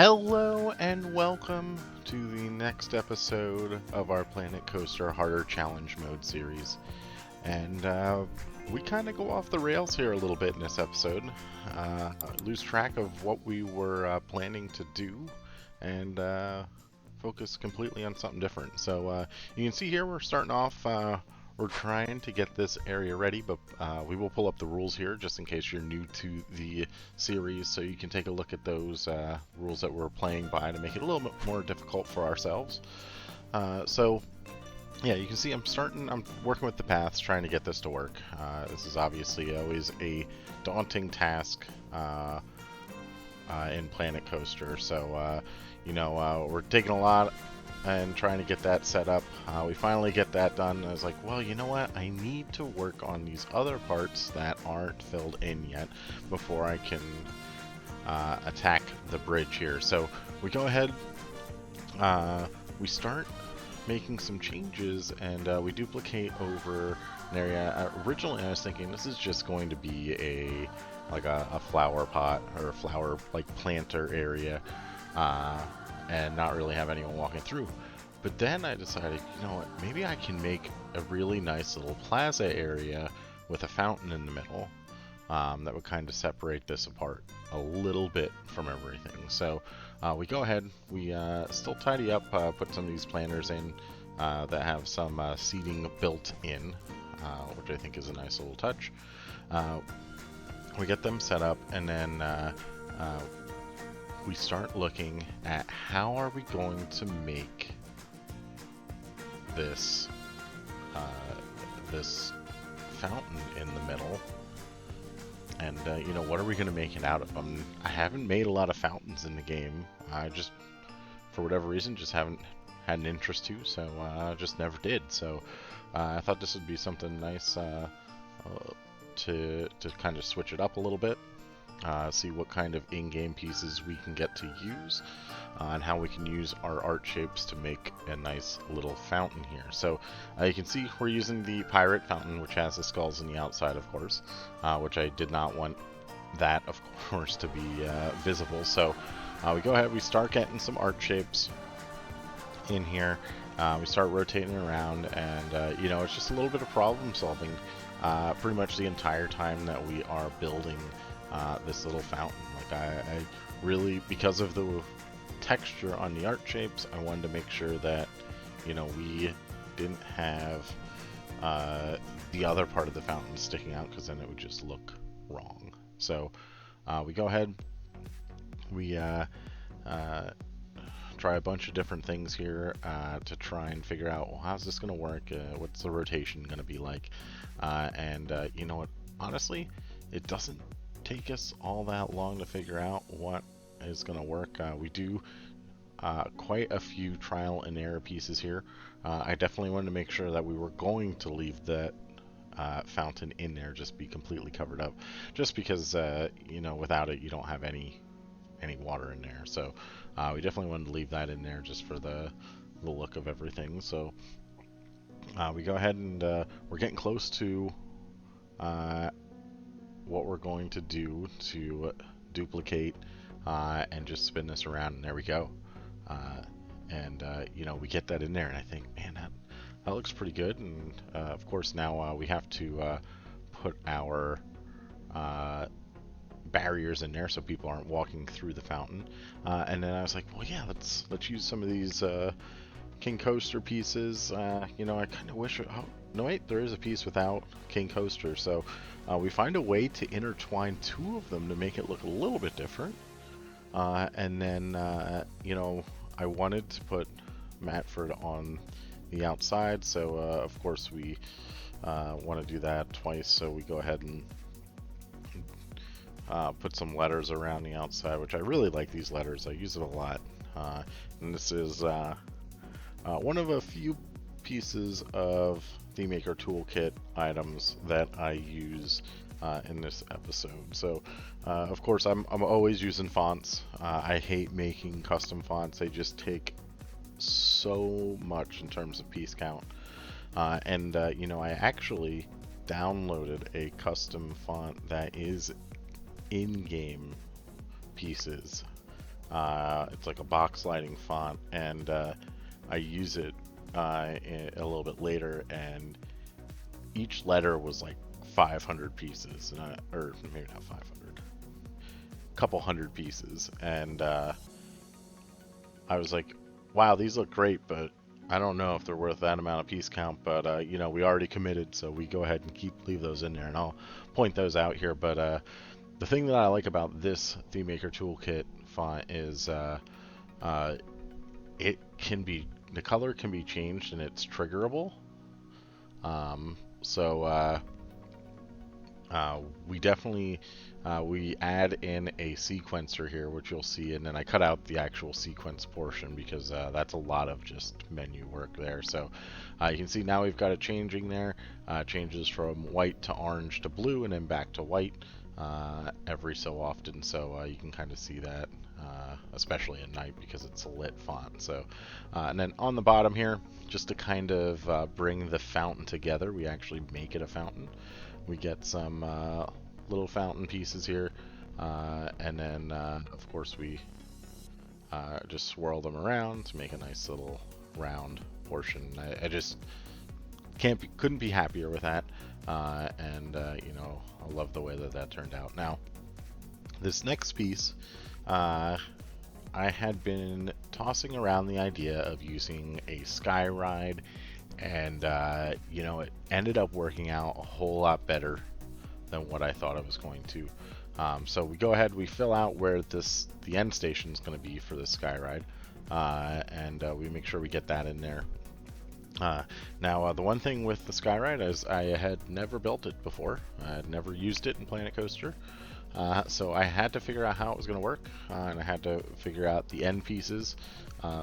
Hello and welcome to the next episode of our Planet Coaster Harder Challenge Mode series. And we kind of go off the rails here a little bit in this episode. Lose track of what we were planning to do and focus completely on something different. So you can see here we're starting off, we're trying to get this area ready, but we will pull up the rules here just in case you're new to the series, so you can take a look at those rules that we're playing by to make it a little bit more difficult for ourselves. Yeah, you can see I'm working with the paths trying to get this to work. This is obviously always a daunting task in Planet Coaster, so we're taking a lot and trying to get that set up. We finally get that done. I was like, well, you know what? I need to work on these other parts that aren't filled in yet before I can attack the bridge here. So we go ahead, we start making some changes, and we duplicate over an area. Originally I was thinking this is just going to be a flower pot or a flower planter area, and not really have anyone walking through. But then I decided, you know what, maybe I can make a really nice little plaza area with a fountain in the middle that would kind of separate this apart a little bit from everything. So we go ahead, we still tidy up, put some of these planters in that have some seating built in, which I think is a nice little touch. We get them set up, and then we start looking at how are we going to make this this fountain in the middle, and what are we going to make it out of? I haven't made a lot of fountains in the game. I just, for whatever reason, just haven't had an interest to, so just never did. So I thought this would be something nice to kind of switch it up a little bit. See what kind of in-game pieces we can get to use, and how we can use our art shapes to make a nice little fountain here. So you can see we're using the pirate fountain, which has the skulls on the outside, of course, which I did not want that, of course, to be visible. So we go ahead, we start getting some art shapes in here. We start rotating around, and it's just a little bit of problem solving pretty much the entire time that we are building this little fountain. I really, because of the texture on the art shapes, I wanted to make sure that we didn't have the other part of the fountain sticking out, because then it would just look wrong. So we go ahead, we try a bunch of different things here to try and figure out, well, how's this going to work, what's the rotation going to be like, and you know what, honestly, it doesn't take us all that long to figure out what is going to work. We do quite a few trial and error pieces here. I definitely wanted to make sure that we were going to leave that fountain in there, just be completely covered up, just because without it you don't have any water in there. So we definitely wanted to leave that in there just for the look of everything. So we go ahead, and we're getting close to what we're going to do to duplicate and just spin this around, and there we go. We get that in there, and I think, man, that looks pretty good. And of course now we have to put our barriers in there so people aren't walking through the fountain. And then I was like, well, yeah, let's use some of these King Coaster pieces. I kind of wish. Oh, no, wait, there is a piece without King Coaster, so we find a way to intertwine two of them to make it look a little bit different. And then, I wanted to put Matford on the outside, so of course we want to do that twice, so we go ahead and put some letters around the outside, which I really like these letters. I use it a lot. And this is one of a few pieces of the Maker Toolkit items that I use in this episode. So of course I'm always using fonts. I hate making custom fonts. They just take so much in terms of piece count. I actually downloaded a custom font that is in-game pieces It's like a box lighting font, and I use it a little bit later, and each letter was like 500 pieces, or maybe not 500, a couple hundred pieces, and I was like, wow, these look great, but I don't know if they're worth that amount of piece count. But you know, we already committed, so we go ahead and leave those in there, and I'll point those out here. But the thing that I like about this ThemeMaker Toolkit font is uh, it can be the color can be changed and it's triggerable. So we definitely we add in a sequencer here, which you'll see, and then I cut out the actual sequence portion because that's a lot of just menu work there. So you can see now we've got it changing there. Changes from white to orange to blue and then back to white every so often. So you can kind of see that, especially at night because it's a lit font. So and then on the bottom here, just to kind of bring the fountain together, we actually make it a fountain. We get some little fountain pieces here, and then of course we just swirl them around to make a nice little round portion. I just couldn't be happier with that, and you know, I love the way that that turned out. Now, this next piece, I had been tossing around the idea of using a Skyride, and you know, it ended up working out a whole lot better than what I thought it was going to. So we go ahead, we fill out where the end station is going to be for the Skyride, and we make sure we get that in there. Now, the one thing with the Skyride is I had never built it before. I had never used it in Planet Coaster. So I had to figure out how it was going to work, and I had to figure out the end pieces.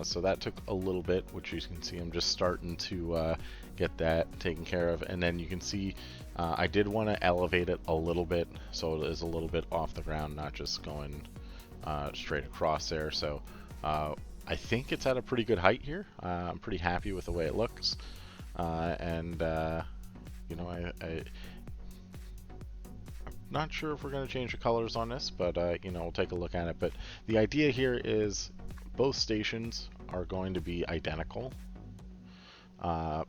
So that took a little bit, which you can see I'm just starting to get that taken care of. And then you can see I did want to elevate it a little bit so it is a little bit off the ground, not just going straight across there. So I think it's at a pretty good height here. I'm pretty happy with the way it looks. And you know, I'm not sure if we're going to change the colors on this, but you know, we'll take a look at it. But the idea here is both stations are going to be identical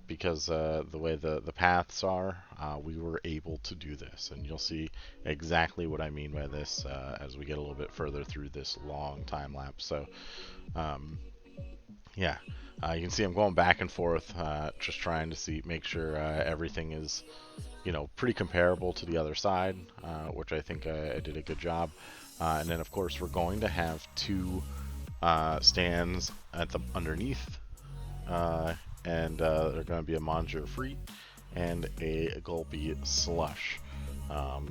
because the way the paths are, we were able to do this, and you'll see exactly what I mean by this as we get a little bit further through this long time lapse. So yeah, you can see I'm going back and forth, just trying to make sure everything is, you know, pretty comparable to the other side, which I think I did a good job. And then of course we're going to have two stands at the underneath, and they're going to be a Monsieur Free and a Gulpy Slush.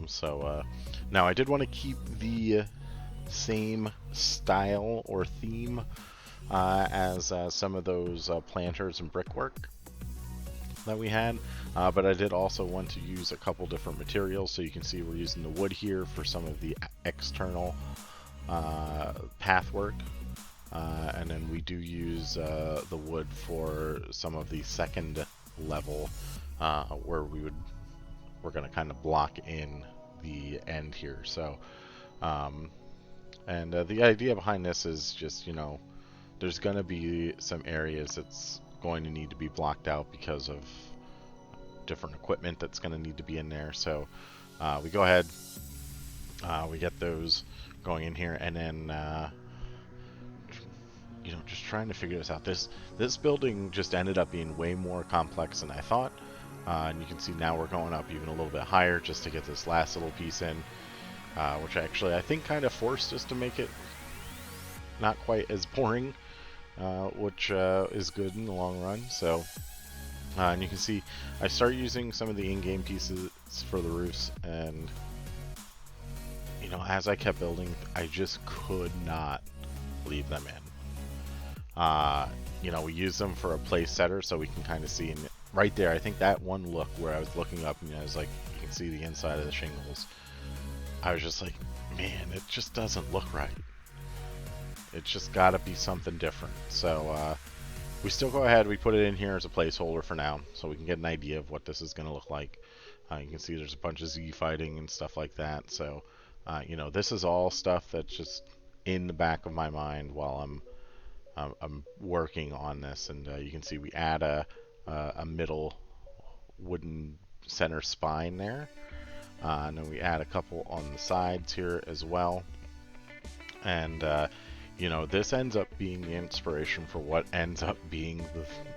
So now I did want to keep the same style or theme as some of those planters and brickwork that we had, but I did also want to use a couple different materials. So you can see we're using the wood here for some of the external path work, and then we do use the wood for some of the second level where we're going to kind of block in the end here. So and the idea behind this is just, you know, there's going to be some areas that's going to need to be blocked out because of different equipment that's going to need to be in there. So we go ahead, we get those going in here, and then you know, just trying to figure this out. This building just ended up being way more complex than I thought, and you can see now we're going up even a little bit higher just to get this last little piece in, which actually I think kind of forced us to make it not quite as boring, which is good in the long run. So and you can see I start using some of the in-game pieces for the roofs, and you know, as I kept building, I just could not leave them in. You know, we use them for a place setter so we can kind of see, and right there, I think that one look where I was looking up and I was like, you can see the inside of the shingles. I was just like, man, it just doesn't look right. It's just got to be something different. So we still go ahead, we put it in here as a placeholder for now so we can get an idea of what this is going to look like. You can see there's a bunch of Z fighting and stuff like that. So you know, this is all stuff that's just in the back of my mind while I'm working on this. And you can see we add a middle wooden center spine there. And then we add a couple on the sides here as well. And you know, this ends up being the inspiration for what ends up being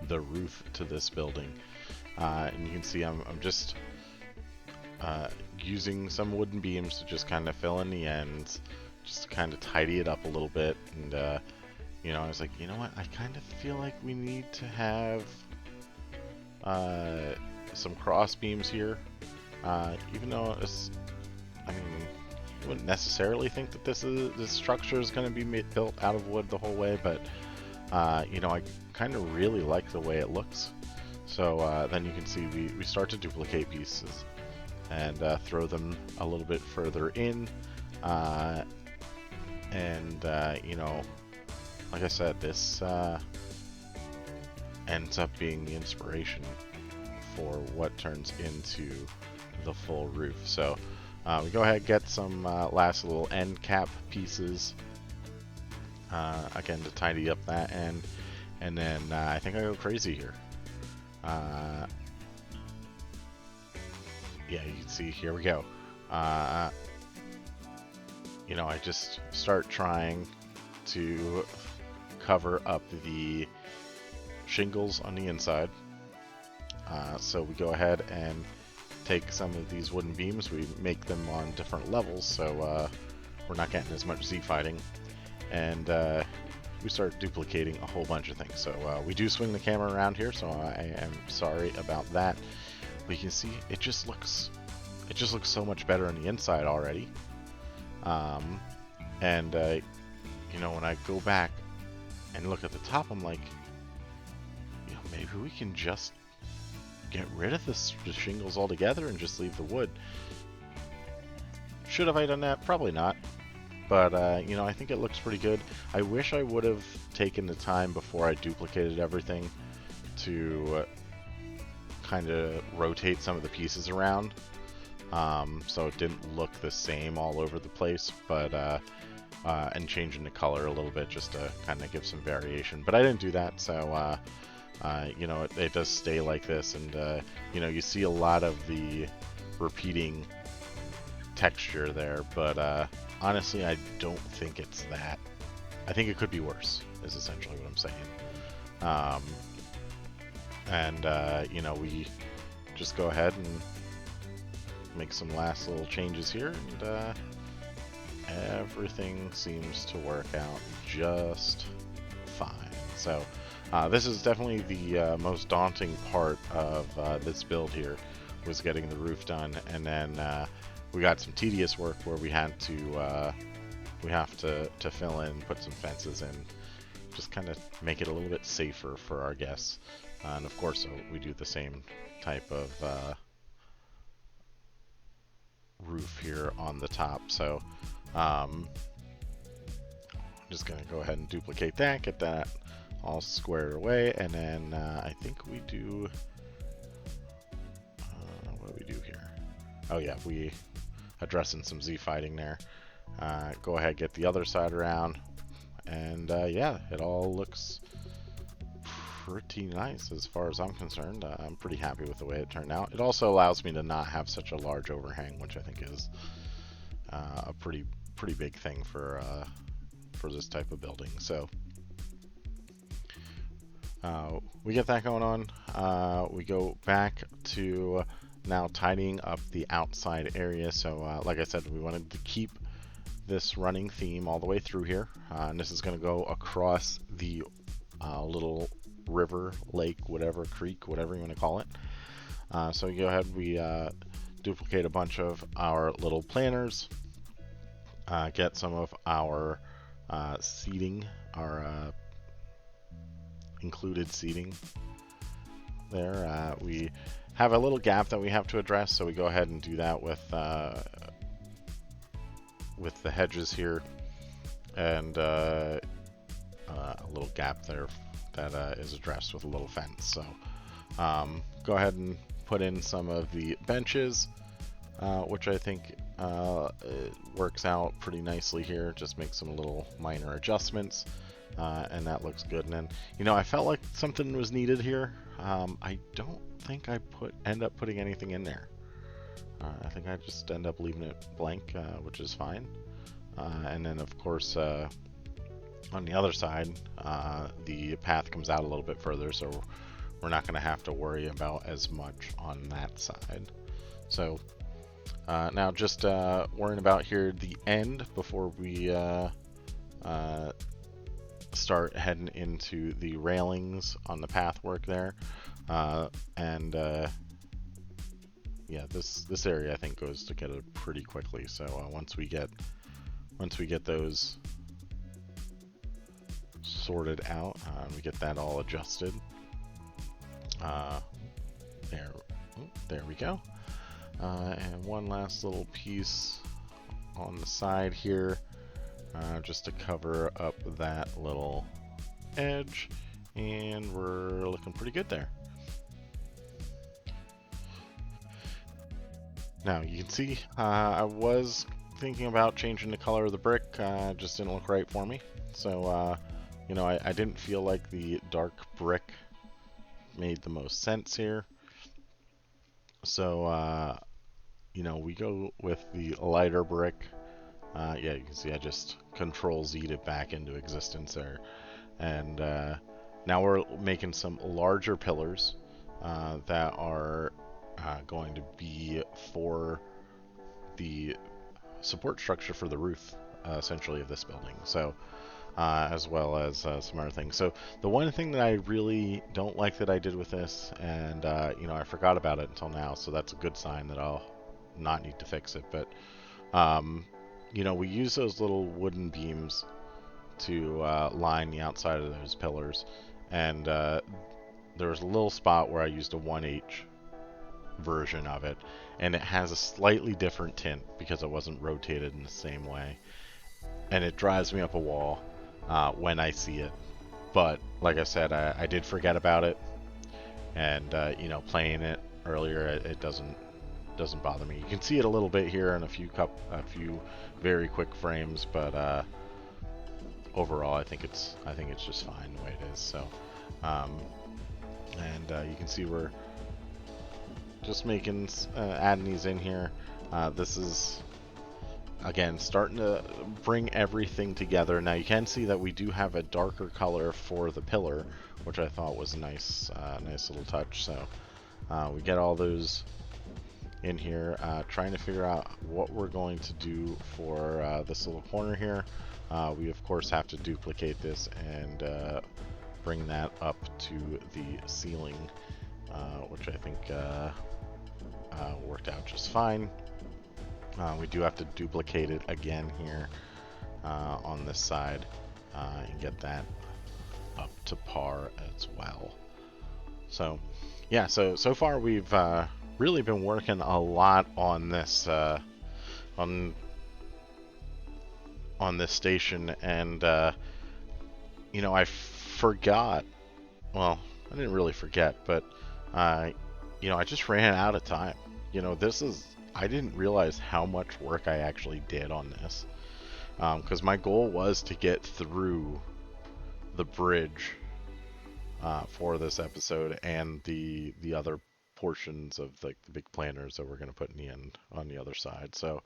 the roof to this building. And you can see I'm just using some wooden beams to just kind of fill in the ends, just to kind of tidy it up a little bit. And you know, I was like, you know what, I kind of feel like we need to have some cross beams here, even though it's, I mean, I wouldn't necessarily think that this structure is going to be built out of wood the whole way, but you know, I kind of really like the way it looks. So then you can see we start to duplicate pieces and throw them a little bit further in, and you know, like I said, this ends up being the inspiration for what turns into the full roof. So we go ahead and get some last little end cap pieces, again, to tidy up that end, and then I think I go crazy here. Yeah, you can see, here we go. You know, I just start trying to cover up the shingles on the inside. So we go ahead and take some of these wooden beams, we make them on different levels, so we're not getting as much Z-fighting, and we start duplicating a whole bunch of things. So we do swing the camera around here, so I am sorry about that. But you can see it just looks so much better on the inside already. And you know, when I go back and look at the top, I'm like, you know, maybe we can just get rid of the shingles altogether and just leave the wood. Should have I done that? Probably not. But you know, I think it looks pretty good. I wish I would have taken the time before I duplicated everything to kind of rotate some of the pieces around, so it didn't look the same all over the place, but and changing the color a little bit just to kind of give some variation. But I didn't do that, so you know, it does stay like this, and you know, you see a lot of the repeating texture there, but honestly, I don't think it's that. I think it could be worse, is essentially what I'm saying. And you know, we just go ahead and make some last little changes here, and everything seems to work out just fine. So this is definitely the most daunting part of this build here, was getting the roof done, and then we got some tedious work where we had to we have to fill in, put some fences in, just kind of make it a little bit safer for our guests. And of course, we do the same type of roof here on the top. So I'm just gonna go ahead and duplicate that, get that all squared away, and then I think we do, what do we do here? Oh yeah, we addressing some Z fighting there. Go ahead, get the other side around, and yeah, it all looks pretty nice as far as I'm concerned. I'm pretty happy with the way it turned out. It also allows me to not have such a large overhang, which I think is a pretty big thing for this type of building. So we get that going on. We go back to now tidying up the outside area. So like I said, we wanted to keep this running theme all the way through here, and this is going to go across the little river, lake, whatever, creek, whatever you want to call it. So we go ahead, we duplicate a bunch of our little planters, get some of our seating, our included seating there. We have a little gap that we have to address, so we go ahead and do that with the hedges here, and a little gap there that is addressed with a little fence. So go ahead and put in some of the benches, which I think it works out pretty nicely here. Just make some little minor adjustments, and that looks good. And then, I felt like something was needed here. I don't think I end up putting anything in there. I think I just end up leaving it blank, which is fine. And then, of course, on the other side, the path comes out a little bit further, so we're not going to have to worry about as much on that side. So now just worrying about here the end before we start heading into the railings on the path work there. Yeah, this area I think goes together pretty quickly. So once we get those sorted out, we get that all adjusted. There we go. And one last little piece on the side here, just to cover up that little edge, and we're looking pretty good there. Now you can see I was thinking about changing the color of the brick, just didn't look right for me. So I didn't feel like the dark brick made the most sense here. So we go with the lighter brick. Yeah, you can see I just Control-Z'd it back into existence there. And now we're making some larger pillars that are going to be for the support structure for the roof, essentially, of this building. So, as well as some other things. So the one thing that I really don't like that I did with this, and I forgot about it until now, so that's a good sign that I'll not need to fix it. But we use those little wooden beams to line the outside of those pillars, and there was a little spot where I used a 1H version of it, and it has a slightly different tint because it wasn't rotated in the same way, and it drives me up a wall when I see it. But like I said, I did forget about it, and playing it earlier, it doesn't bother me. You can see it a little bit here in a few very quick frames, but overall I think it's just fine the way it is. So you can see we're just adding these in here. This is again starting to bring everything together. Now you can see that we do have a darker color for the pillar, which I thought was a nice little touch. So we get all those in here, trying to figure out what we're going to do for this little corner here. We of course have to duplicate this and bring that up to the ceiling, which I think worked out just fine. We do have to duplicate it again here on this side and get that up to par as well. So yeah, so far we've really been working a lot on this on this station, and I forgot. Well, I didn't really forget, but I just ran out of time. I didn't realize how much work I actually did on this, because my goal was to get through the bridge for this episode and the other portions of the big planners that we're going to put in the end on the other side. So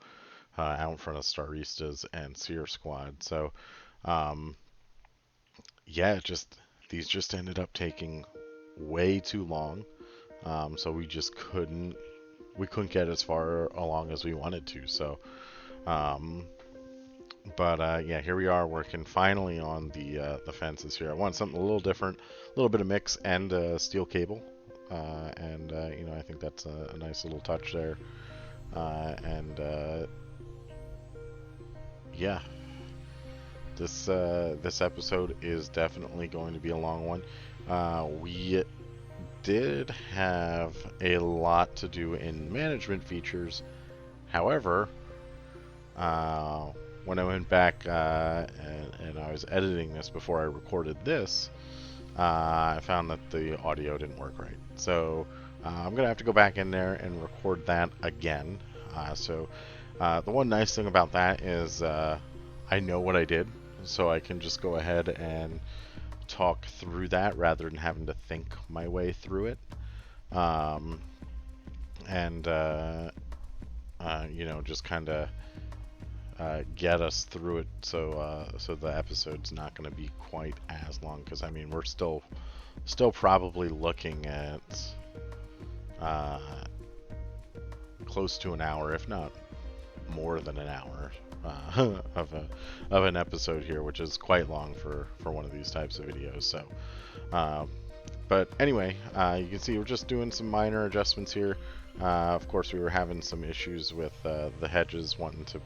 out in front of Staristas and Sear Squad. So yeah, these just ended up taking way too long. So we just couldn't get as far along as we wanted to. So yeah, here we are working finally on the fences here. I want something a little different, a little bit of mix and steel cable, and I think that's a nice little touch there. Yeah, this episode is definitely going to be a long one. We did have a lot to do in management features. However, when I went back and I was editing this before I recorded this, I found that the audio didn't work right. So I'm going to have to go back in there and record that again. So The one nice thing about that is I know what I did, so I can just go ahead and talk through that rather than having to think my way through it. Um, and you know, just kind of get us through it, so the episode's not going to be quite as long. Because I mean, we're still probably looking at uh, close to an hour, if not more than an hour, of an episode here, which is quite long for one of these types of videos. So, but anyway, you can see we're just doing some minor adjustments here. Of course, we were having some issues with the hedges wanting to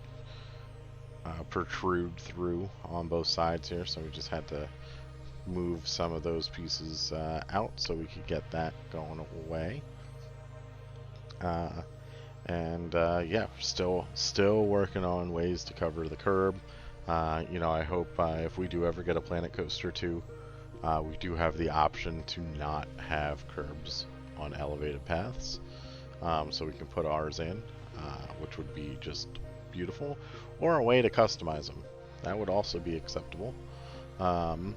protrude through on both sides here, so we just had to move some of those pieces out so we could get that going away. And yeah, still working on ways to cover the curb. You know, I hope if we do ever get a Planet Coaster 2, we do have the option to not have curbs on elevated paths, so we can put ours in, which would be just beautiful, or a way to customize them. That would also be acceptable. And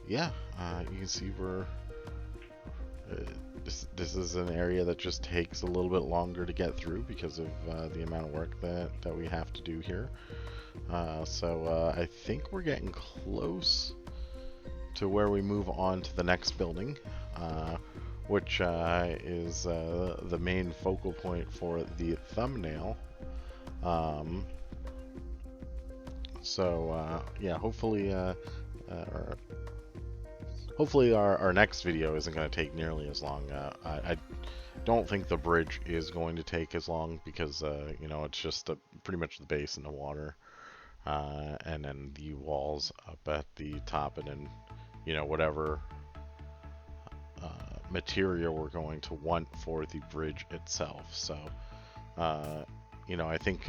yeah, you can see we're this is an area that just takes a little bit longer to get through because of the amount of work that we have to do here. So I think we're getting close to where we move on to the next building, which is the main focal point for the thumbnail. So yeah, hopefully our next video isn't going to take nearly as long. I don't think the bridge is going to take as long because you know, it's just pretty much the base in the water, and then the walls up at the top, and then, you know, whatever material we're going to want for the bridge itself. So you know, I think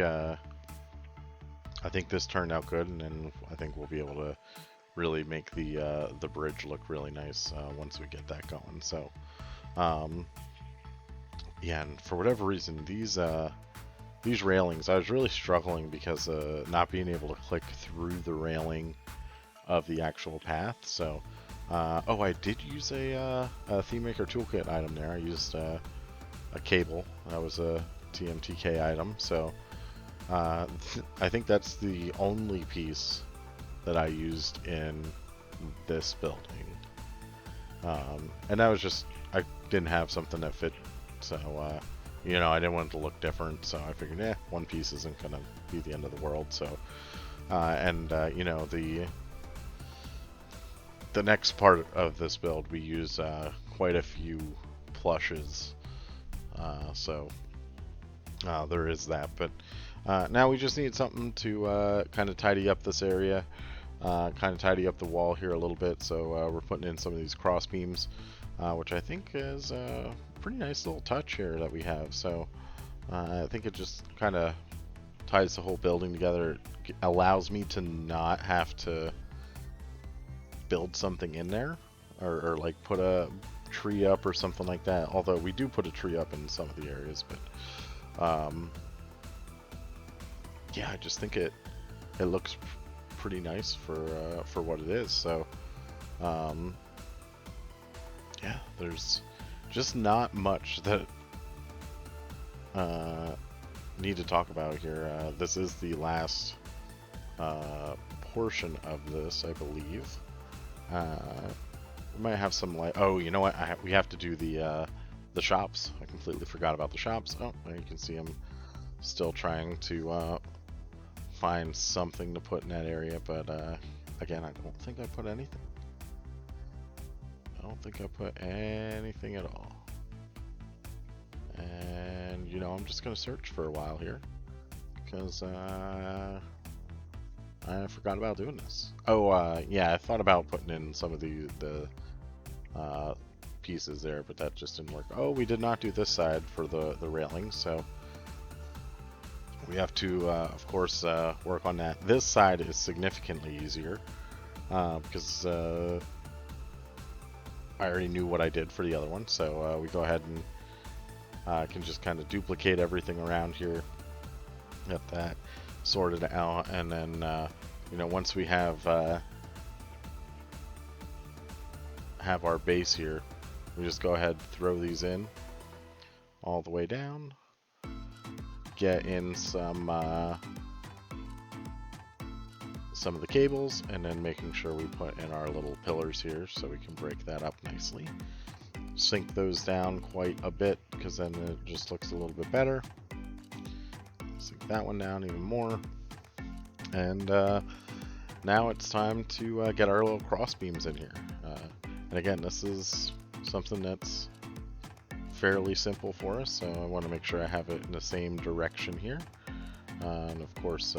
this turned out good, and then I think we'll be able to really make the bridge look really nice once we get that going. So yeah, and for whatever reason, these railings, I was really struggling because not being able to click through the railing of the actual path. So oh, I did use a Theme Maker Toolkit item there. I used a cable. That was a TMTK item. So I think that's the only piece that I used in this building. And that was just, I didn't have something that fit, so you know, I didn't want it to look different, so I figured, one piece isn't gonna be the end of the world. So and you know, the next part of this build, we use quite a few plushes, so there is that. But now we just need something to kind of tidy up this area, kind of tidy up the wall here a little bit. So we're putting in some of these cross beams, which I think is a pretty nice little touch here that we have. So I think it just kind of ties the whole building together. It allows me to not have to build something in there, or like put a tree up or something like that. Although we do put a tree up in some of the areas, but yeah, I just think it looks pretty nice for what it is. So yeah, there's just not much that need to talk about here. This is the last portion of this, I believe. We might have some like, oh, you know what? We have to do the shops. I completely forgot about the shops. Oh, there you can see I'm still trying to find something to put in that area, but again, I don't think I put anything. I don't think I put anything at all. And you know, I'm just gonna search for a while here because I forgot about doing this. Oh, yeah, I thought about putting in some of the pieces there, but that just didn't work. Oh, we did not do this side for the railing, so we have to, of course, work on that. This side is significantly easier because I already knew what I did for the other one, so we go ahead and Can just kind of duplicate everything around here, get that sorted out, and then you know, once we have our base here, we just go ahead, throw these in all the way down, get in some of the cables, and then making sure we put in our little pillars here so we can break that up nicely. Sink those down quite a bit because then it just looks a little bit better. Sink that one down even more. And now it's time to get our little cross beams in here. And again, this is something that's fairly simple for us, so I want to make sure I have it in the same direction here. And of course,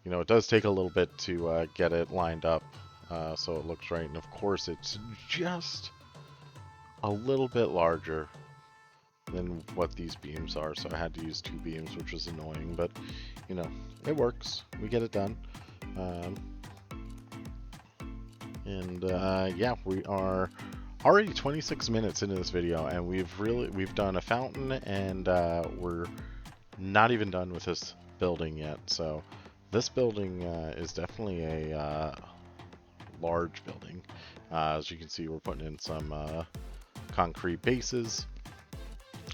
you know, it does take a little bit to get it lined up so it looks right. And of course, it's just a little bit larger than what these beams are, so I had to use 2 beams, which was annoying, but you know, it works. We get it done. Yeah, we are already 26 minutes into this video, and we've done a fountain, and we're not even done with this building yet. So this building is definitely a large building. As you can see, we're putting in some concrete bases,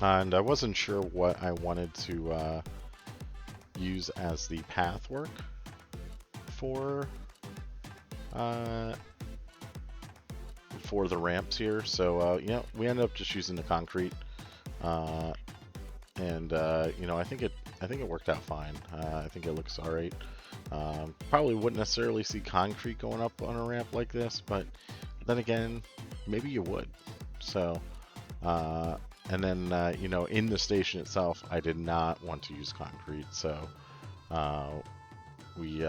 and I wasn't sure what I wanted to use as the pathwork for the ramps here. So yeah, we ended up just using the concrete, and you know, I think it worked out fine. I think it looks all right. Probably wouldn't necessarily see concrete going up on a ramp like this, but then again, maybe you would. So and then you know, in the station itself, I did not want to use concrete, so we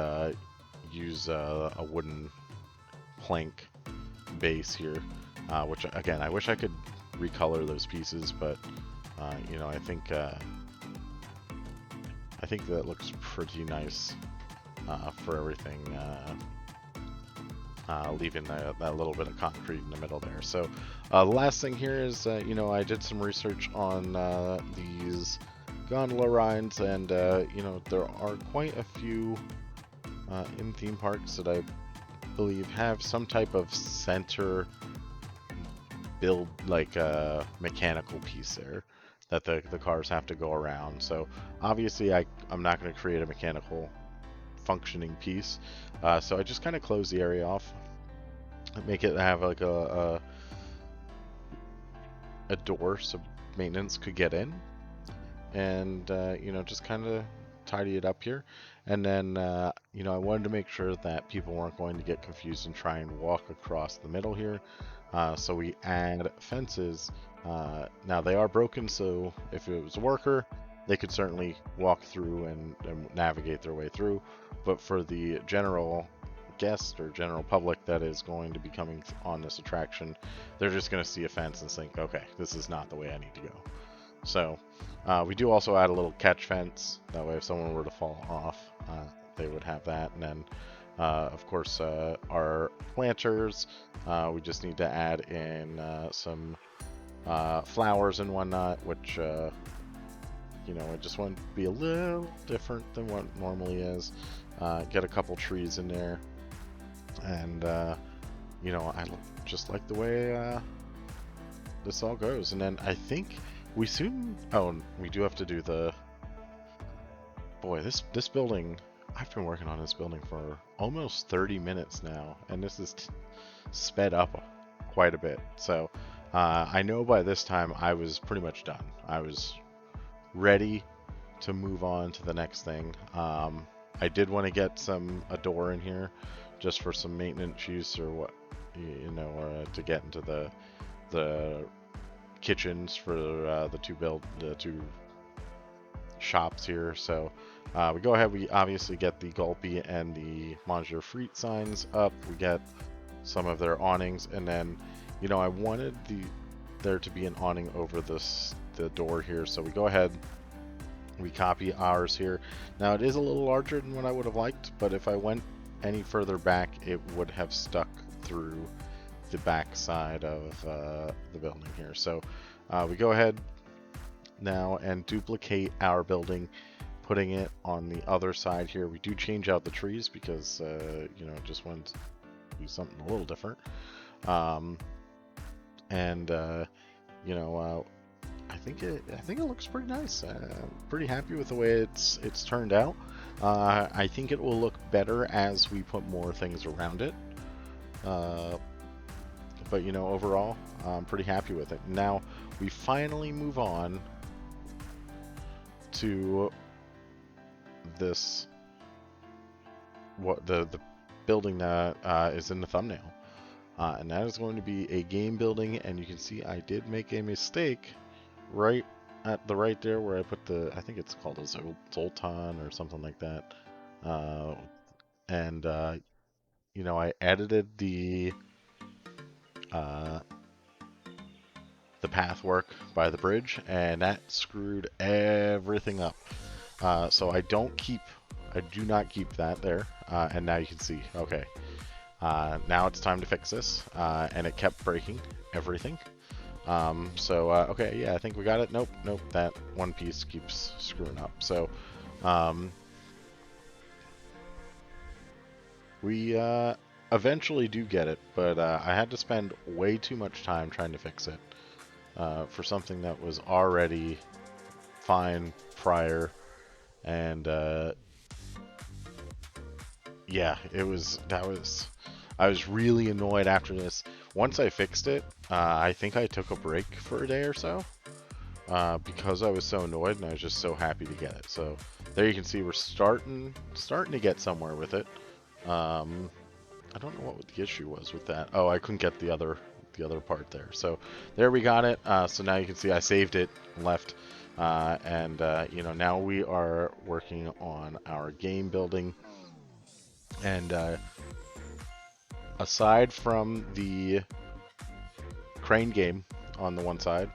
use a wooden plank base here, which again, I wish I could recolor those pieces, but you know, I think that looks pretty nice for everything, leaving that little bit of concrete in the middle there. So the last thing here is, you know, I did some research on these gondola rides, and you know, there are quite a few in theme parks that I believe have some type of center build, like a mechanical piece there that the cars have to go around. So obviously I'm not going to create a mechanical functioning piece, so I just kind of close the area off, make it have like a door so maintenance could get in, and you know, just kind of tidy it up here. And then you know, I wanted to make sure that people weren't going to get confused and try and walk across the middle here, so we add fences. Now they are broken, so if it was a worker, they could certainly walk through and navigate their way through, but for the general guest or general public that is going to be coming on this attraction, they're just going to see a fence and think, okay, this is not the way I need to go. So we do also add a little catch fence, that way if someone were to fall off, they would have that. And then of course our planters, we just need to add in some flowers and whatnot, which you know, I just want to be a little different than what it normally is. Get a couple trees in there, and you know, I just like the way this all goes. And then I think we soon, oh, we do have to do the, boy, this building, I've been working on this building for almost 30 minutes now, and this is sped up quite a bit. So I know by this time I was pretty much done. I was ready to move on to the next thing. I did want to get a door in here just for some maintenance use, or what, you know, to get into the kitchens for the two shops here. So we go ahead, we obviously get the Gulpy and the Monsieur Frite signs up, we get some of their awnings, and then, you know, I wanted there to be an awning over the door here, so we go ahead, we copy ours here. Now it is a little larger than what I would have liked, but if I went any further back, it would have stuck through the back side of the building here. So we go ahead, now and duplicate our building, putting it on the other side here. We do change out the trees because, just wanted to do something a little different. And I think it looks pretty nice. Pretty happy with the way it's turned out. I think it will look better as we put more things around it. But overall, I'm pretty happy with it. Now we finally move on to this, what the building that is in the thumbnail, and that is going to be a game building. And you can see I did make a mistake right at the right there where I put I think it's called a Zoltan or something like that, and I edited the path work by the bridge, and that screwed everything up. So I do not keep that there, and now you can see, okay, now it's time to fix this, and it kept breaking everything. Okay, yeah, I think we got it. Nope, that one piece keeps screwing up. So, we eventually do get it, but I had to spend way too much time trying to fix it for something that was already fine prior, and yeah, I was really annoyed after this. Once I fixed it, I think I took a break for a day or so because I was so annoyed, and I was just so happy to get it. So there you can see we're starting to get somewhere with it. I don't know what the issue was with that. Oh, I couldn't get the other part there. So there we got it. So now you can see I saved it, left, and now we are working on our game building. And aside from the crane game on the one side,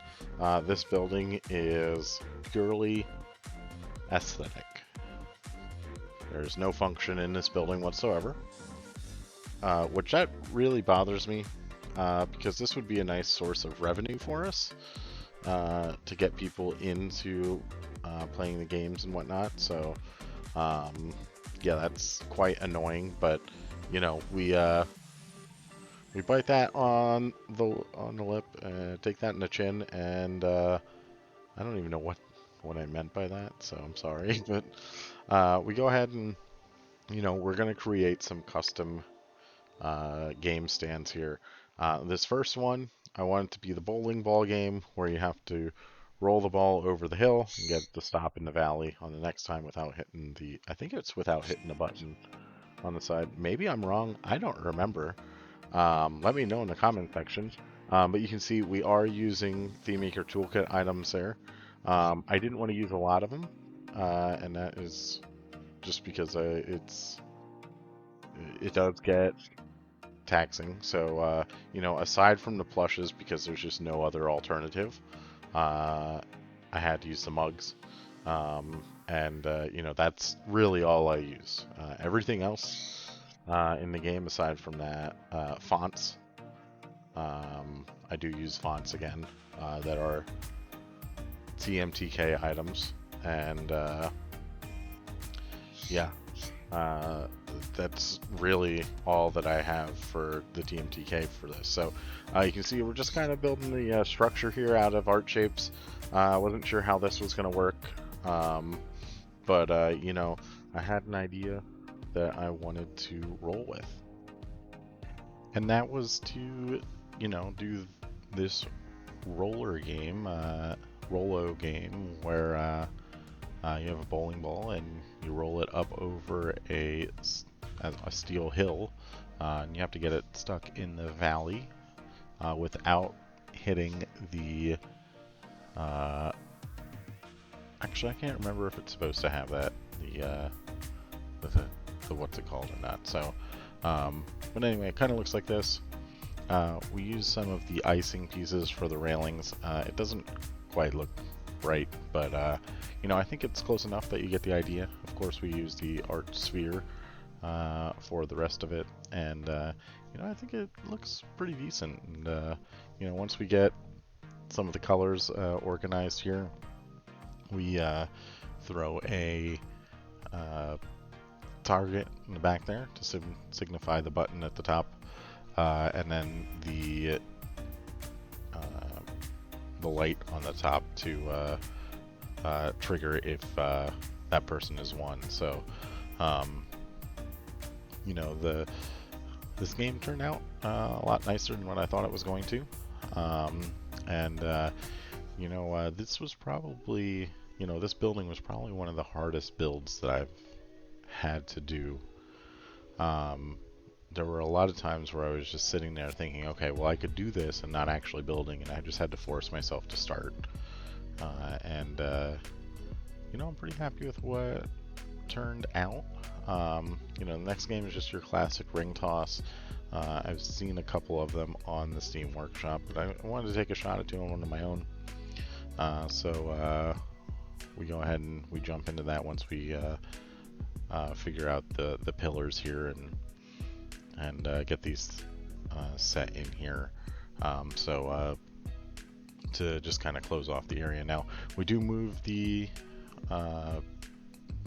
this building is purely aesthetic. There's no function in this building whatsoever, which that really bothers me, because this would be a nice source of revenue for us, to get people into playing the games and whatnot. So yeah, that's quite annoying, but we bite that on the lip, take that in the chin, and I don't even know what I meant by that, so I'm sorry. But we go ahead and we're gonna create some custom game stands here. This first one, I want it to be the bowling ball game where you have to roll the ball over the hill and get the stop in the valley on the next time without hitting I think it's without hitting the button on the side. Maybe I'm wrong. I don't remember. Let me know in the comment section. But you can see we are using ThemeMaker Toolkit items there. I didn't want to use a lot of them, and that is just because it does get taxing. So aside from the plushes, because there's just no other alternative, I had to use the mugs, and that's really all I use. Everything else in the game, aside from that, fonts. I do use fonts again that are TMTK items, and yeah, that's really all that I have for the TMTK for this. So you can see we're just kind of building the structure here out of art shapes. I wasn't sure how this was going to work, but I had an idea that I wanted to roll with, and that was to do this roller game, Rolo game, where you have a bowling ball and you roll it up over a steel hill, and you have to get it stuck in the valley without hitting the actually I can't remember if it's supposed to have that, the what's it called or not. So but anyway, it kind of looks like this. We use some of the icing pieces for the railings. It doesn't quite look right, but I think it's close enough that you get the idea. Of course, we use the art sphere for the rest of it, and I think it looks pretty decent. And once we get some of the colors organized here, we throw a target in the back there to signify the button at the top, and then the light on the top to trigger if that person is won. So, you know, this game turned out a lot nicer than what I thought it was going to, and you know, this was probably, you know, this building was probably one of the hardest builds that I've had to do. There were a lot of times where I was just sitting there thinking, okay, well, I could do this and not actually building, and I just had to force myself to start. And you know, I'm pretty happy with what turned out. You know, the next game is just your classic ring toss. I've seen a couple of them on the Steam Workshop, but I wanted to take a shot at doing one of my own. So we go ahead and we jump into that once we figure out the pillars here and get these set in here. So to just kind of close off the area. Now we do move the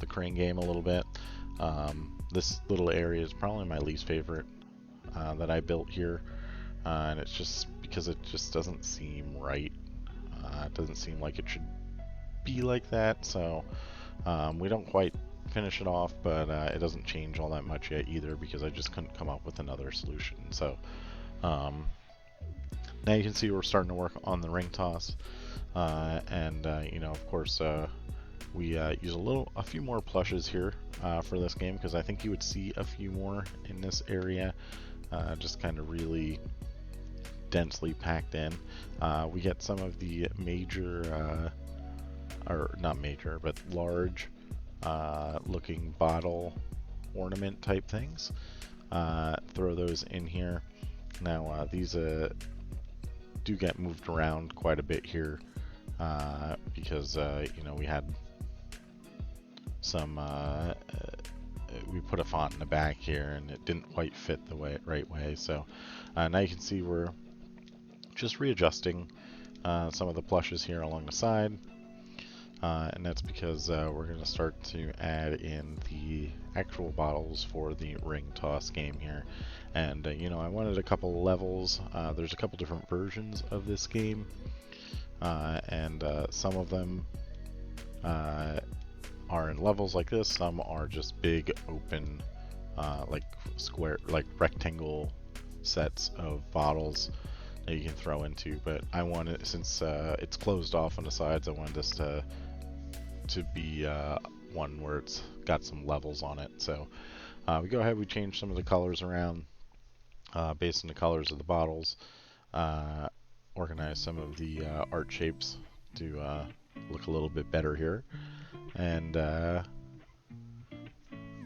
crane game a little bit. This little area is probably my least favorite that I built here, and it's just because it just doesn't seem right. It doesn't seem like it should be like that, so we don't quite finish it off, but it doesn't change all that much yet either, because I just couldn't come up with another solution. So now you can see we're starting to work on the ring toss, and you know, of course, we use a few more plushes here for this game, because I think you would see a few more in this area, just kind of really densely packed in. We get some of the major, or not major, but large looking bottle ornament type things. Throw those in here. Now these do get moved around quite a bit here, because you know, we had some we put a font in the back here and it didn't quite fit the right way. So now you can see we're just readjusting some of the plushes here along the side, and that's because we're going to start to add in the actual bottles for the ring toss game here. And you know, I wanted a couple levels. There's a couple different versions of this game, and some of them are in levels like this. Some are just big open, like square, like rectangle sets of bottles that you can throw into. But I wanted, since it's closed off on the sides, I wanted this to be one where it's got some levels on it. So we go ahead, we change some of the colors around based on the colors of the bottles, organize some of the art shapes to look a little bit better here. And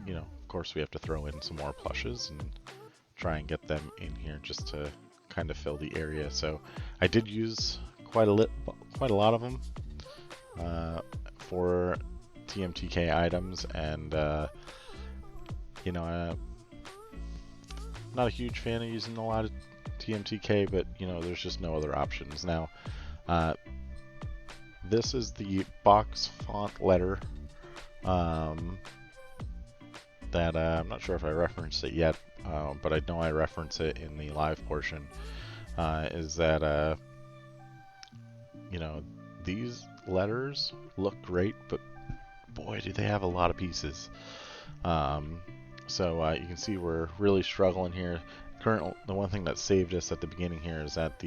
you know, of course, we have to throw in some more plushes and try and get them in here just to kind of fill the area. So I did use quite a lot of them for TMTK items, and you know, I'm not a huge fan of using a lot of TMTK, but you know, there's just no other options. Now this is the box font letter that I'm not sure if I referenced it yet, but I know I reference it in the live portion. Is that you know, these letters look great, but boy, do they have a lot of pieces. So you can see we're really struggling here. The one thing that saved us at the beginning here is that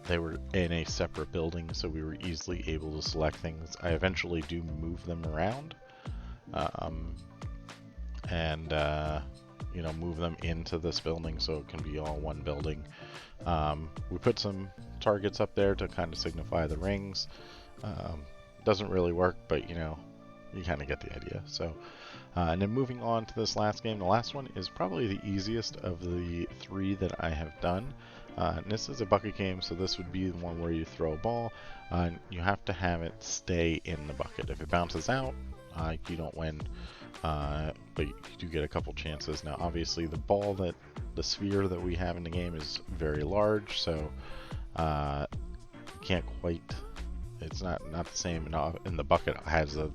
they were in a separate building, so we were easily able to select things. I eventually do move them around, and you know, move them into this building so it can be all one building. We put some targets up there to kind of signify the rings. Doesn't really work, but you know, you kind of get the idea. So and then moving on to this last game, the last one is probably the easiest of the three that I have done. And this is a bucket game, so this would be the one where you throw a ball, and you have to have it stay in the bucket. If it bounces out, you don't win, but you do get a couple chances. Now obviously the sphere that we have in the game is very large, so you can't quite it's not the same. In the bucket has the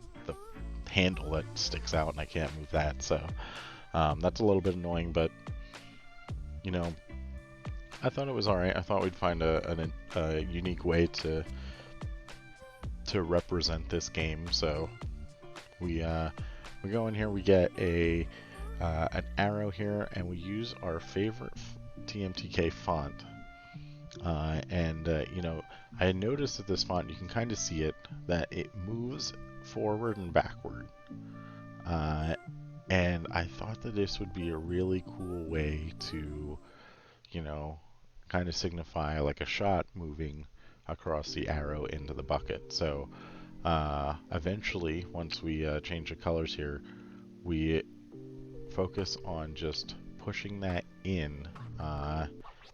handle that sticks out, and I can't move that. So that's a little bit annoying, but you know, I thought it was all right. I thought we'd find a unique way to represent this game. So we go in here, we get an arrow here, and we use our favorite TMTK font. You know, I noticed that this font, you can kind of see it, that it moves forward and backward. And I thought that this would be a really cool way to, you know, kind of signify like a shot moving across the arrow into the bucket. So eventually, once we change the colors here, we focus on just pushing that in.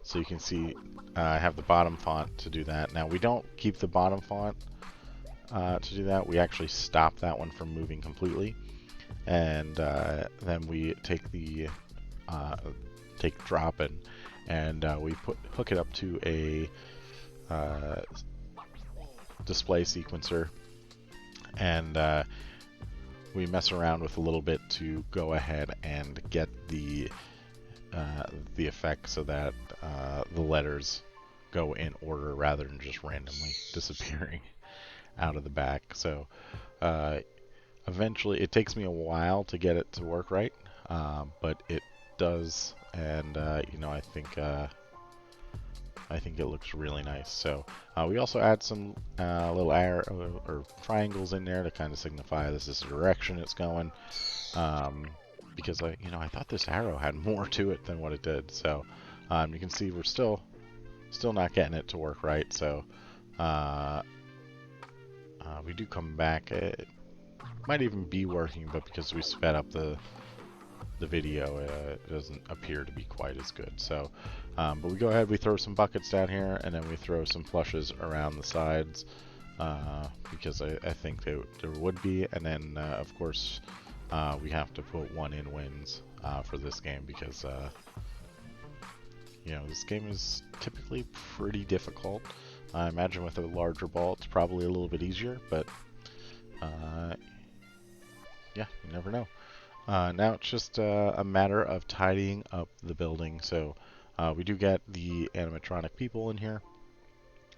So you can see I have the bottom font to do that. Now we don't keep the bottom font to do that. We actually stop that one from moving completely. And then we take the drop and we hook it up to a display sequencer, and we mess around with a little bit to go ahead and get the effect so that the letters go in order rather than just randomly disappearing out of the back. So eventually, it takes me a while to get it to work right, but it does, and you know, I think it looks really nice. So we also add some little arrow or triangles in there to kind of signify this is the direction it's going, because I thought this arrow had more to it than what it did. So you can see we're still not getting it to work right. So we do come back. It might even be working, but because we sped up the video, it doesn't appear to be quite as good. So, but we go ahead, we throw some buckets down here, and then we throw some plushes around the sides, because I think there would be, and then of course we have to put 1 in wins for this game, because this game is typically pretty difficult. I imagine with a larger ball it's probably a little bit easier, but yeah, you never know. Now it's just a matter of tidying up the building. So we do get the animatronic people in here,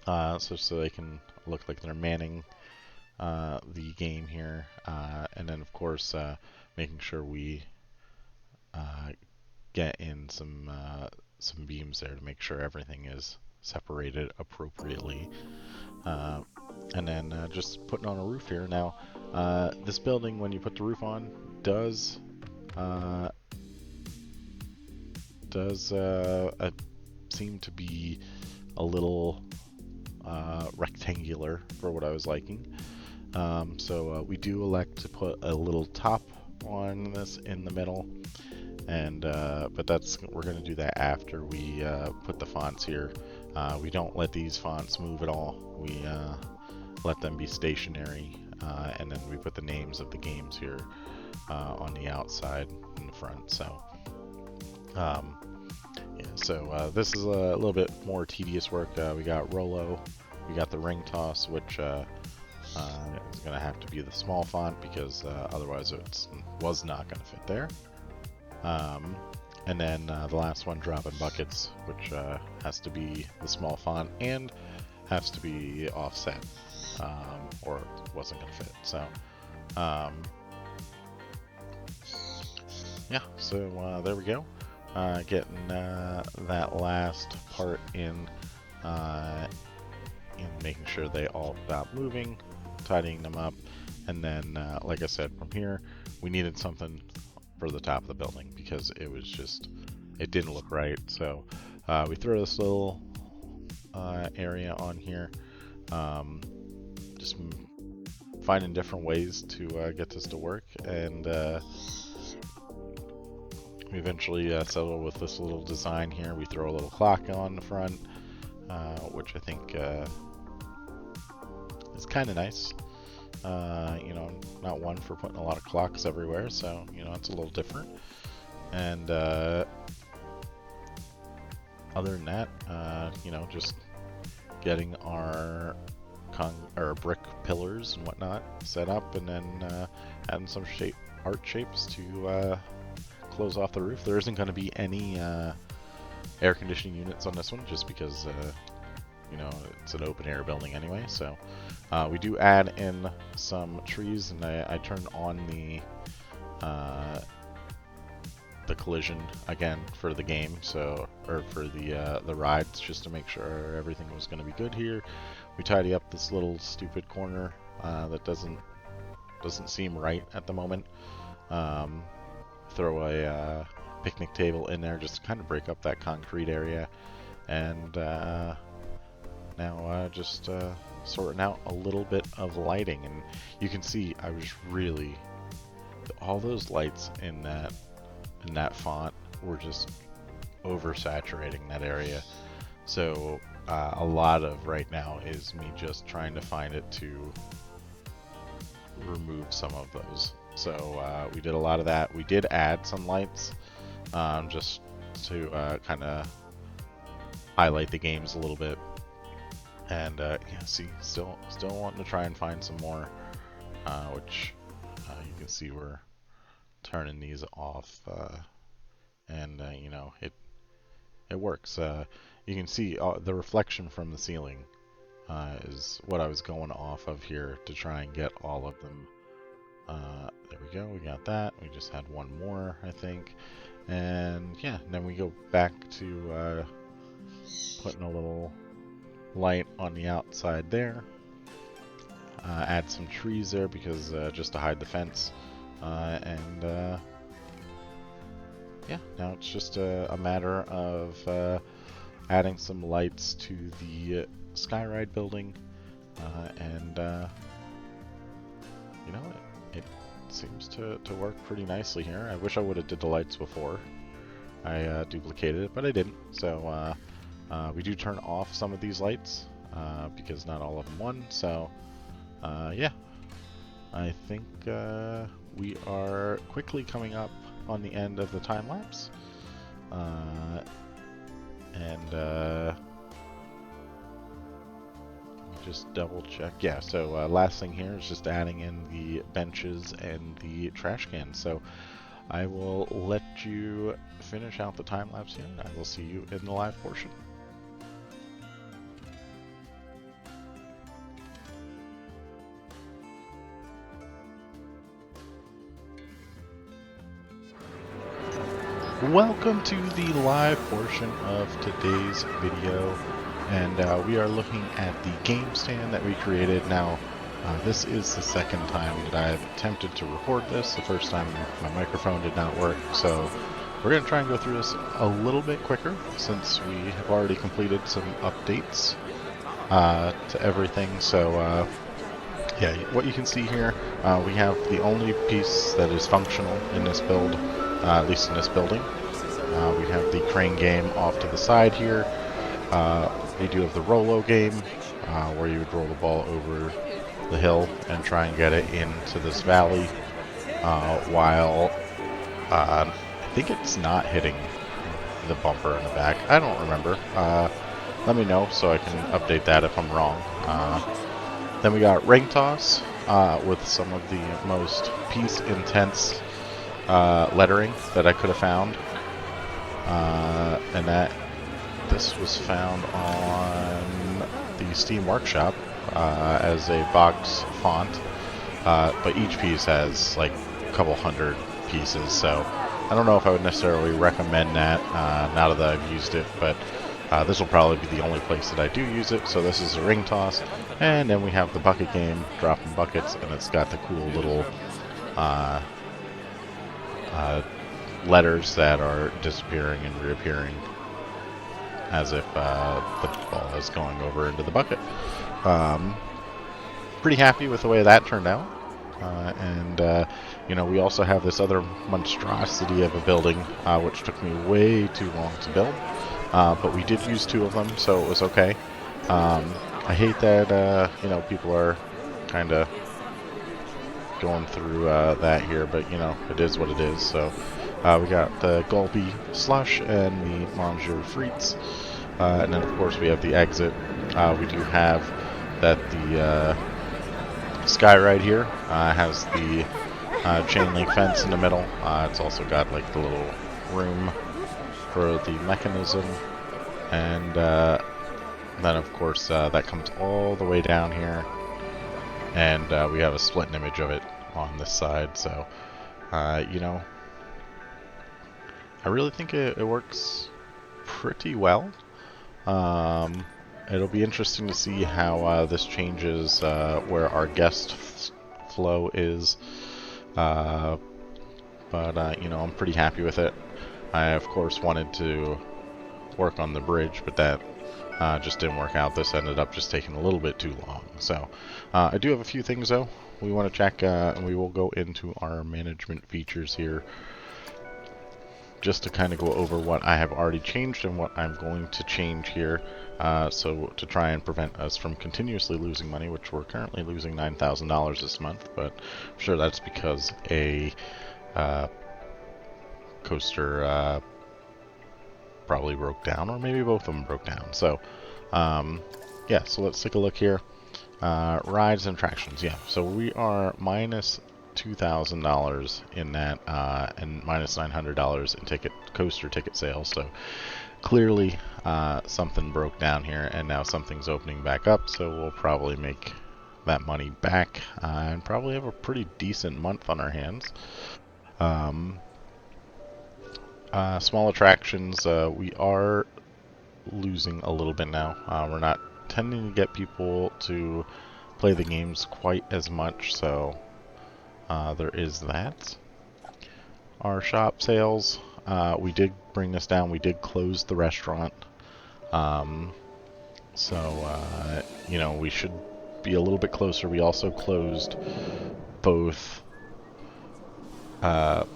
so they can look like they're manning the game here, and then of course making sure we get in some beams there to make sure everything is separated appropriately, and then just putting on a roof here. Now this building, when you put the roof on, does seem to be a little rectangular for what I was liking. So we do elect to put a little top on this in the middle, and but we're going to do that after we put the fonts here. We don't let these fonts move at all. We let them be stationary, and then we put the names of the games here on the outside and the front. So so this is a little bit more tedious work. We got Rolo, we got the ring toss, which is going to have to be the small font, because otherwise it was not going to fit there. And then the last one, dropping buckets, which has to be the small font and has to be offset, or it wasn't going to fit. So yeah, so there we go. Getting that last part in making sure they all stop moving, tidying them up, and then like I said, from here we needed something for the top of the building, because it didn't look right. So we throw this little area on here, just finding different ways to get this to work, and we eventually settle with this little design here. We throw a little clock on the front, which I think is kind of nice. Not one for putting a lot of clocks everywhere, so it's a little different. And other than that, just getting our or brick pillars and whatnot set up, and then adding some art shapes to close off the roof. There isn't going to be any air conditioning units on this one, just because you know, it's an open air building anyway. So we do add in some trees, and I turned on the collision again for the game, so, or for the rides, just to make sure everything was going to be good here. We tidy up this little stupid corner that doesn't seem right at the moment. Throw a picnic table in there just to kind of break up that concrete area, and now just sorting out a little bit of lighting. And you can see I was really, all those lights in that font were just oversaturating that area. So a lot of right now is me just trying to find it to remove some of those. So we did a lot of that. We did add some lights just to kind of highlight the games a little bit. And yeah, see, still wanting to try and find some more, which you can see we're turning these off, and you know, it works. You can see the reflection from the ceiling is what I was going off of here to try and get all of them. There we go, we got that. We just had one more, I think. And yeah, then we go back to putting a little light on the outside there. Add some trees there because just to hide the fence. And yeah, now it's just a matter of adding some lights to the Skyride building, and you know, it seems to work pretty nicely here. I wish I would have did the lights before I duplicated it, but I didn't. So we do turn off some of these lights because not all of them won. So yeah, I think we are quickly coming up on the end of the time lapse, and just double check. Yeah, so last thing here is just adding in the benches and the trash cans. So I will let you finish out the time lapse here, and I will see you in the live portion. Welcome to the live portion of today's video, and we are looking at the game stand that we created. Now, this is the second time that I've attempted to record this. The first time my microphone did not work, so we're going to try and go through this a little bit quicker since we have already completed some updates to everything. So yeah, what you can see here, we have the only piece that is functional in this build, at least in this building. We have the crane game off to the side here. We do have the Rolo game, where you would roll the ball over the hill and try and get it into this valley, while I think it's not hitting the bumper in the back. I don't remember. Let me know so I can update that if I'm wrong. Then we got ring toss with some of the most piece intense lettering that I could have found, and this was found on the Steam Workshop as a box font, but each piece has like a couple hundred pieces, so I don't know if I would necessarily recommend that now that I've used it, but this will probably be the only place that I do use it. So this is a ring toss, and then we have the bucket game, dropping buckets, and it's got the cool little letters that are disappearing and reappearing as if the ball is going over into the bucket. Pretty happy with the way that turned out. And you know, we also have this other monstrosity of a building, which took me way too long to build. But we did use two of them, so it was okay. I hate that, you know, people are kind of going through that here, but, you know, it is what it is. So we got the Gulpy Slush and the Monsieur Frites. And then, of course, we have the exit. We do have that the Skyride here has the chain link fence in the middle. It's also got like the little room for the mechanism, and then of course that comes all the way down here, and we have a split image of it on this side. So you know, I really think it works pretty well. It'll be interesting to see how this changes where our guest flow is, but you know, I'm pretty happy with it. I of course wanted to work on the bridge, but that just didn't work out. This ended up just taking a little bit too long. So I do have a few things though we want to check, and we will go into our management features here just to kind of go over what I have already changed and what I'm going to change here, so to try and prevent us from continuously losing money, which we're currently losing $9,000 this month, but I'm sure that's because a coaster probably broke down, or maybe both of them broke down. So yeah, so let's take a look here. Rides and attractions, yeah, so we are minus $2,000 in that, and minus $900 in coaster ticket sales. So clearly something broke down here, and now something's opening back up, so we'll probably make that money back, and probably have a pretty decent month on our hands. Small attractions, we are losing a little bit now. We're not tending to get people to play the games quite as much, so there is that. Our shop sales, we did bring this down. We did close the restaurant, so you know, we should be a little bit closer. We also closed both the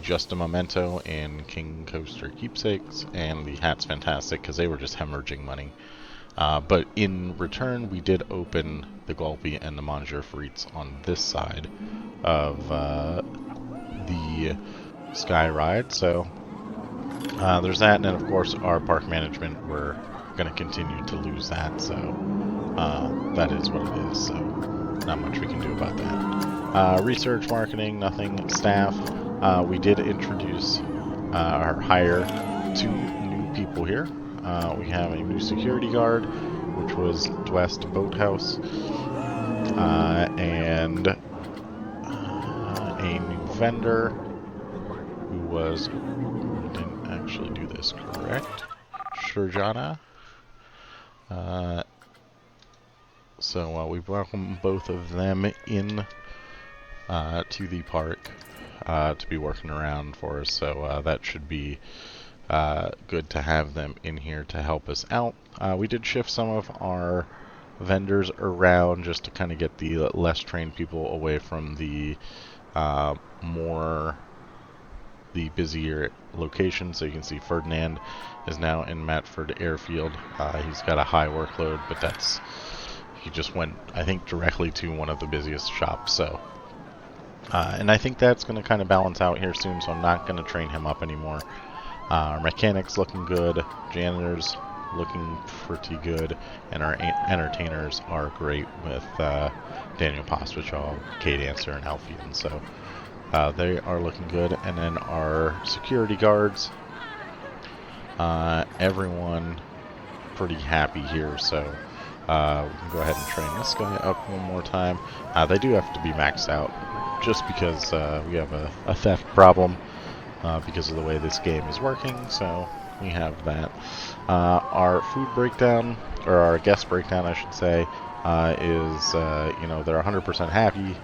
Just a Memento and King Coaster Keepsakes and the Hat's Fantastic, because they were just hemorrhaging money. But in return, we did open the Gulpy and the Monsieur Frites on this side of the Skyride. So there's that, and then of course our park management, we're going to continue to lose that. So that is what it is. So not much we can do about that. Research, marketing, nothing. Staff, we did introduce or hire 2 new people here. We have a new security guard, which was West Boathouse, and a new vendor who was, we didn't actually do this correct, Shurjana. So we welcome both of them in to the park to be working around for us, so that should be good to have them in here to help us out. We did shift some of our vendors around just to kind of get the less trained people away from the the busier location. So you can see Ferdinand is now in Matford Airfield. He's got a high workload, but he just went, I think, directly to one of the busiest shops. So and I think that's going to kind of balance out here soon, so I'm not going to train him up anymore. Our mechanics looking good, janitors looking pretty good, and our entertainers are great with Daniel Pospichal, Kate Dancer, and Alfian. So they are looking good. And then our security guards, everyone pretty happy here. So we can go ahead and train this guy up one more time. They do have to be maxed out, just because we have a theft problem. Because of the way this game is working, so we have that. Our food breakdown, or our guest breakdown, I should say, is, you know, they're 100% happy,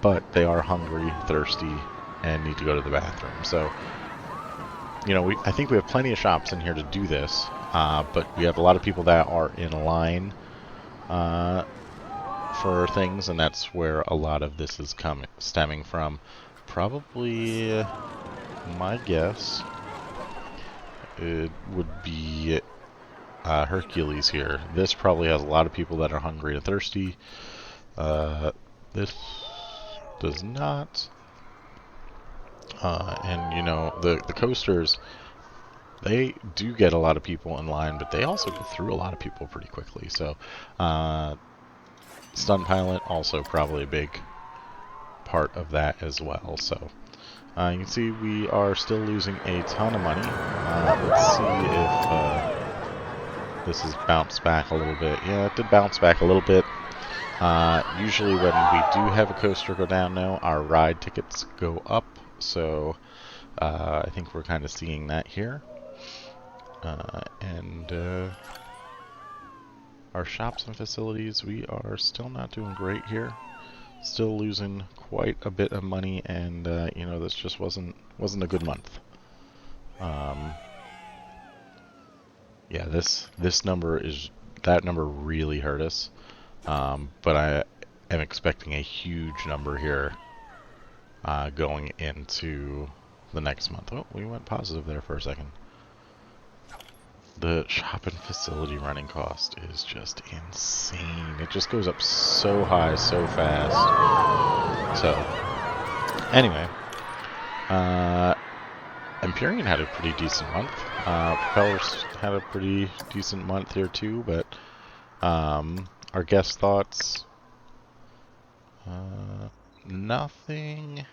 but they are hungry, thirsty, and need to go to the bathroom. So, you know, I think we have plenty of shops in here to do this, but we have a lot of people that are in line for things, and that's where a lot of this is stemming from. Probably, my guess, it would be Hercules here. This probably has a lot of people that are hungry and thirsty. This does not. And you know, the coasters, they do get a lot of people in line, but they also go through a lot of people pretty quickly. So, stun pilot also probably a big part of that as well. So, you can see we are still losing a ton of money. Let's see if this has bounced back a little bit. Yeah, it did bounce back a little bit. Usually when we do have a coaster go down now, our ride tickets go up. So I think we're kind of seeing that here. And our shops and facilities, we are still not doing great here. Still losing quite a bit of money, and you know, this just wasn't a good month. Yeah, this number that number really hurt us. But I am expecting a huge number here going into the next month. Oh, we went positive there for a second. The shop and facility running cost is just insane. It just goes up so high, so fast. So, anyway, Empyrean had a pretty decent month. Propellers had a pretty decent month here too, but our guest thoughts, nothing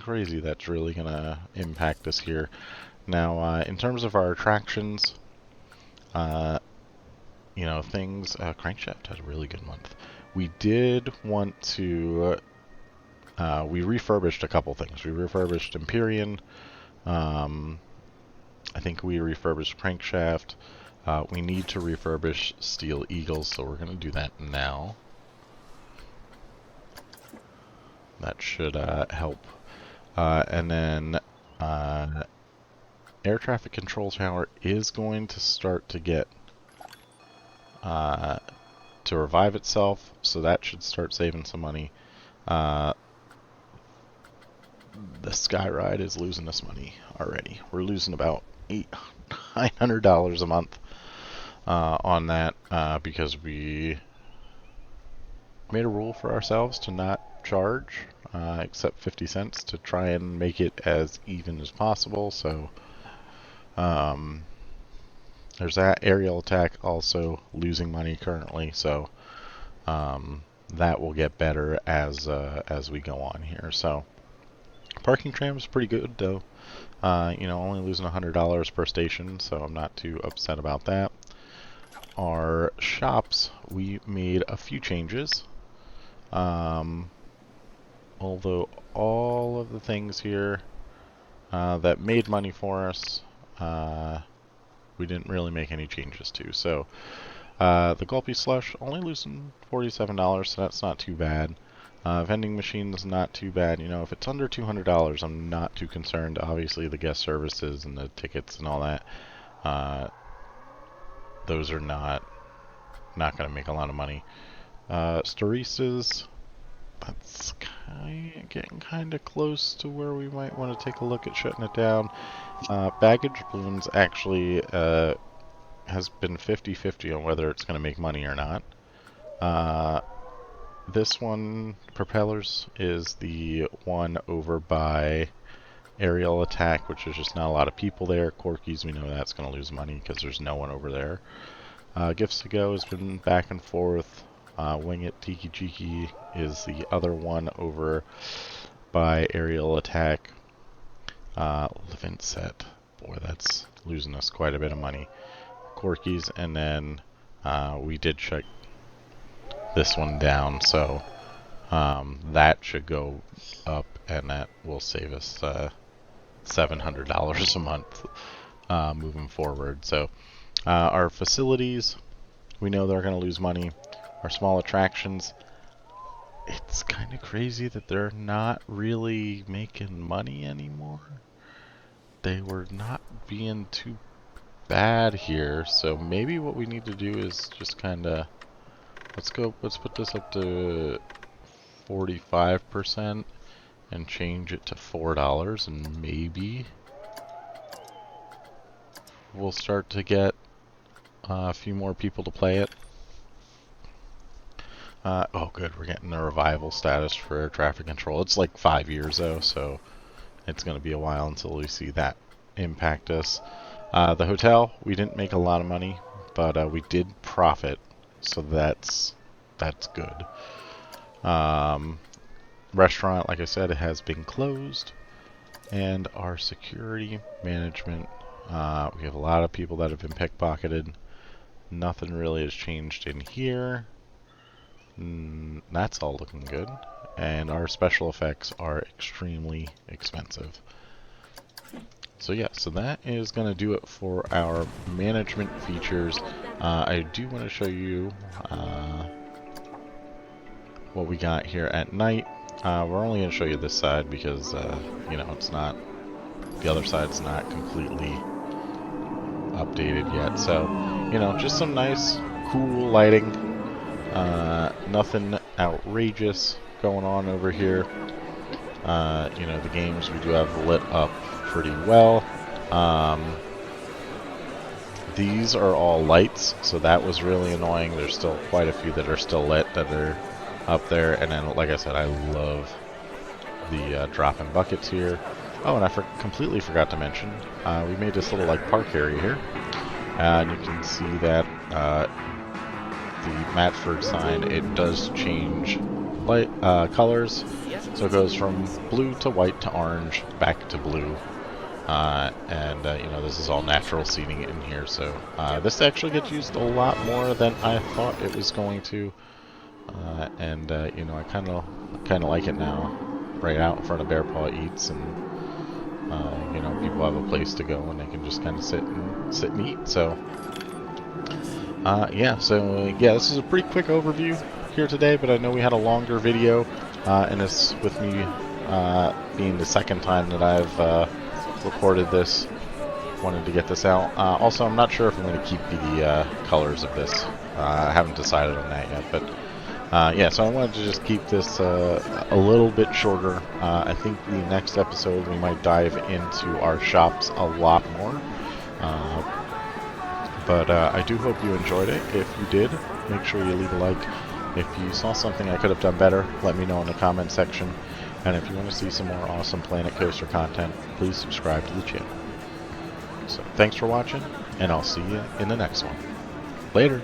crazy that's really gonna impact us here. Now, in terms of our attractions, you know, things, Crankshaft had a really good month. We did want to, we refurbished a couple things. We refurbished Empyrean, I think we refurbished Crankshaft. We need to refurbish Steel Eagles, so we're going to do that now. That should help. And then Air Traffic Control Tower is going to start to get to revive itself, so that should start saving some money. The Skyride is losing us money already. We're losing about $900 a month on that because we made a rule for ourselves to not charge except 50 cents to try and make it as even as possible. So there's that. Aerial attack also losing money currently, so that will get better as we go on here. So parking tram is pretty good though. You know, only losing $100 per station, so I'm not too upset about that. Our shops, we made a few changes. Although all of the things here that made money for us, we didn't really make any changes to. So the Gulpy Slush only losing $47, so that's not too bad. Vending machines not too bad. You know, if it's under $200, I'm not too concerned. Obviously, the guest services and the tickets and all that, those are not going to make a lot of money. Storistas, that's getting kind of close to where we might want to take a look at shutting it down. Baggage balloons actually has been 50-50 on whether it's going to make money or not. This one, propellers, is the one over by aerial attack, which is just not a lot of people there. Corky's, we know that's going to lose money because there's no one over there. Gifts to Go has been back and forth. Wing It Tiki Chiki is the other one over by aerial attack. Levant Set, boy, that's losing us quite a bit of money. Corky's, and then we did shut this one down, so that should go up, and that will save us $700 a month moving forward. So our facilities, we know they're going to lose money. Our small attractions, it's kind of crazy that they're not really making money anymore. They were not being too bad here, so maybe what we need to do is just kind of let's put this up to 45% and change it to $4, and maybe we'll start to get a few more people to play it. Oh good, we're getting the revival status for air traffic control. It's like 5 years though, so it's going to be a while until we see that impact us. The hotel, we didn't make a lot of money, but we did profit, so that's good. Restaurant, like I said, it has been closed, and our security management, we have a lot of people that have been pickpocketed. Nothing really has changed in here. That's all looking good, and our special effects are extremely expensive. So yeah, so that is going to do it for our management features. I do want to show you what we got here at night. We're only going to show you this side because, you know, it's not, the other side's not completely updated yet. So, you know, just some nice, cool lighting. Nothing outrageous going on over here. You know, the games we do have lit up pretty well. These are all lights, so that was really annoying. There's still quite a few that are still lit that are up there. And then, like I said, I love the drop-in buckets here. Oh, and I completely forgot to mention, we made this little like park area here. And you can see that the Matford sign, it does change light colors. So it goes from blue to white to orange, back to blue. You know, this is all natural seating in here, so this actually gets used a lot more than I thought it was going to. You know, I kind of like it now, right out in front of Bear Paw Eats, and you know, people have a place to go and they can just kind of sit and eat. So yeah, this is a pretty quick overview here today, but I know we had a longer video, and this with me being the second time that I've recorded this. Wanted to get this out. Also, I'm not sure if I'm going to keep the colors of this. I haven't decided on that yet, but yeah, so I wanted to just keep this a little bit shorter. I think the next episode we might dive into our shops a lot more. But I do hope you enjoyed it. If you did, make sure you leave a like. If you saw something I could have done better, let me know in the comment section. And if you want to see some more awesome Planet Coaster content, please subscribe to the channel. So thanks for watching, and I'll see you in the next one. Later!